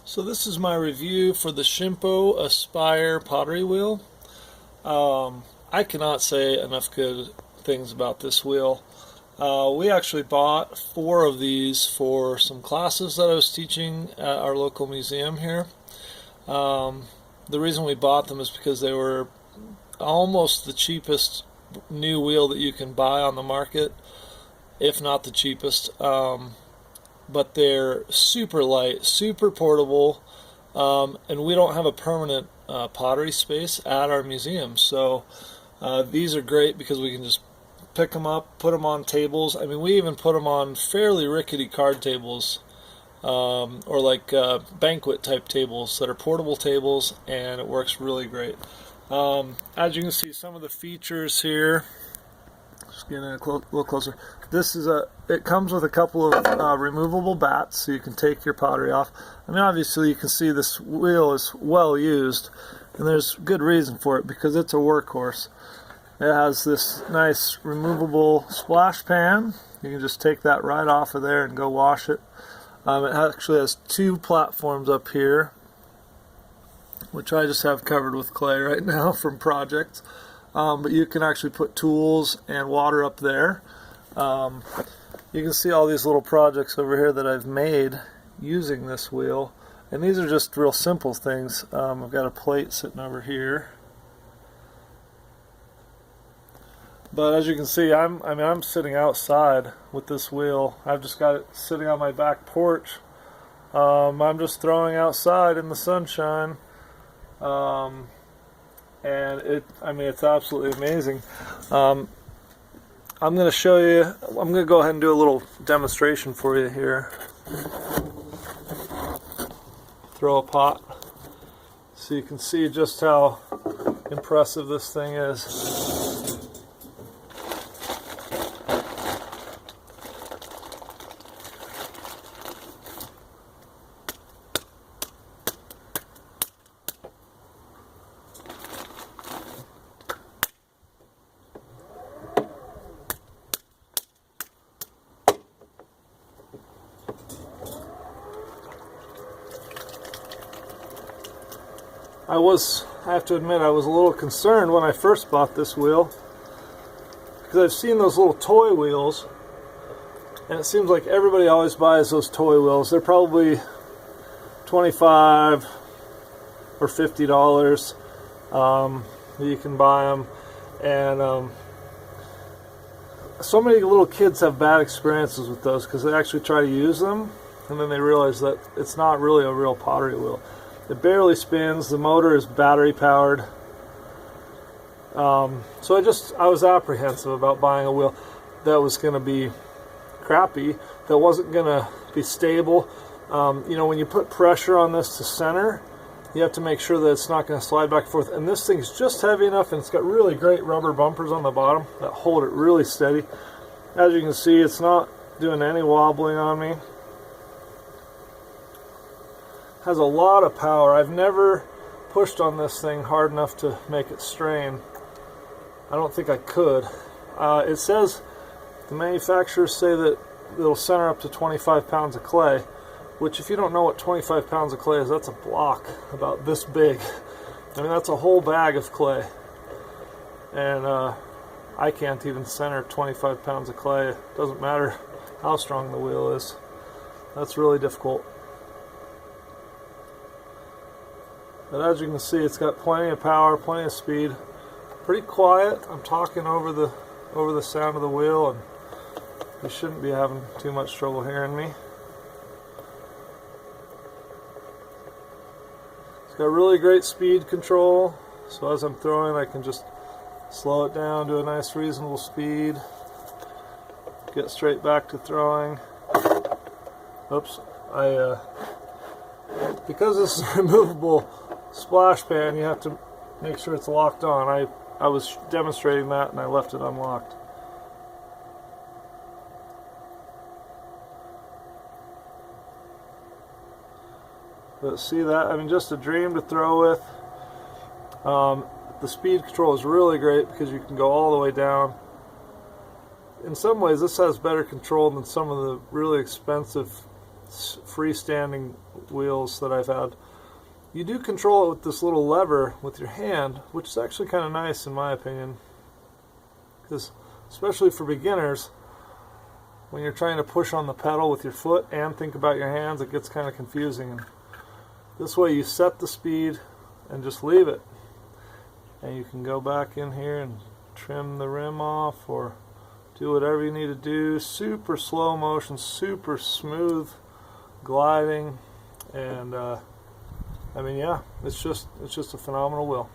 So this is my review for the Shimpo Aspire pottery wheel. I cannot say enough good things about this wheel. We actually bought 4 of these for some classes that I was teaching at our local museum here. The reason we bought them is because they were almost the cheapest new wheel that you can buy on the market, if not the cheapest. But they're super light, super portable, and we don't have a permanent pottery space at our museum, so these are great because we can just pick them up, put them on tables. I mean, we even put them on fairly rickety card tables, or like banquet type tables that are portable tables, and it works really great. As you can see, some of the features here. Just getting a little closer. It comes with a couple of removable bats, so you can take your pottery off. I mean, obviously you can see this wheel is well used, and there's good reason for it because it's a workhorse. It has this nice removable splash pan. You can just take that right off of there and go wash it. It actually has 2 platforms up here, which I just have covered with clay right now from projects. But you can actually put tools and water up there. You can see all these little projects over here that I've made using this wheel, and these are just real simple things. I've got a plate sitting over here, but as you can see, I'm sitting outside with this wheel. I've just got it sitting on my back porch. I'm just throwing outside in the sunshine. And it's absolutely amazing. I'm going to show you, I'm going to go ahead and do a little demonstration for you here. Throw a pot so you can see just how impressive this thing is. I have to admit, I was a little concerned when I first bought this wheel, because I've seen those little toy wheels, and it seems like everybody always buys those toy wheels. They're probably $25 or $50. You can buy them, and so many little kids have bad experiences with those because they actually try to use them, and then they realize that it's not really a real pottery wheel. It barely spins. The motor is battery powered. So I was apprehensive about buying a wheel that was going to be crappy, that wasn't going to be stable. When you put pressure on this to center, you have to make sure that it's not going to slide back and forth. And this thing's just heavy enough, and it's got really great rubber bumpers on the bottom that hold it really steady. As you can see, it's not doing any wobbling on me. Has a lot of power. I've never pushed on this thing hard enough to make it strain. I don't think I could. It says, the manufacturers say that it'll center up to 25 pounds of clay, which, if you don't know what 25 pounds of clay is, that's a block about this big. I mean, that's a whole bag of clay. And I can't even center 25 pounds of clay. It doesn't matter how strong the wheel is. That's really difficult. But as you can see, it's got plenty of power, plenty of speed. Pretty quiet. I'm talking over the sound of the wheel, and you shouldn't be having too much trouble hearing me. It's got really great speed control, so as I'm throwing, I can just slow it down to a nice reasonable speed. Get straight back to throwing. Oops, because this is a removable splash pan, you have to make sure it's locked on. I was demonstrating that, and I left it unlocked. But see that? I mean, just a dream to throw with. The speed control is really great because you can go all the way down. In some ways, this has better control than some of the really expensive freestanding wheels that I've had. You do control it with this little lever with your hand, which is actually kind of nice in my opinion, because especially for beginners, when you're trying to push on the pedal with your foot and think about your hands, it gets kind of confusing. And this way you set the speed and just leave it, and you can go back in here and trim the rim off or do whatever you need to do. Super slow motion, super smooth gliding, and I mean, yeah, it's just a phenomenal wheel.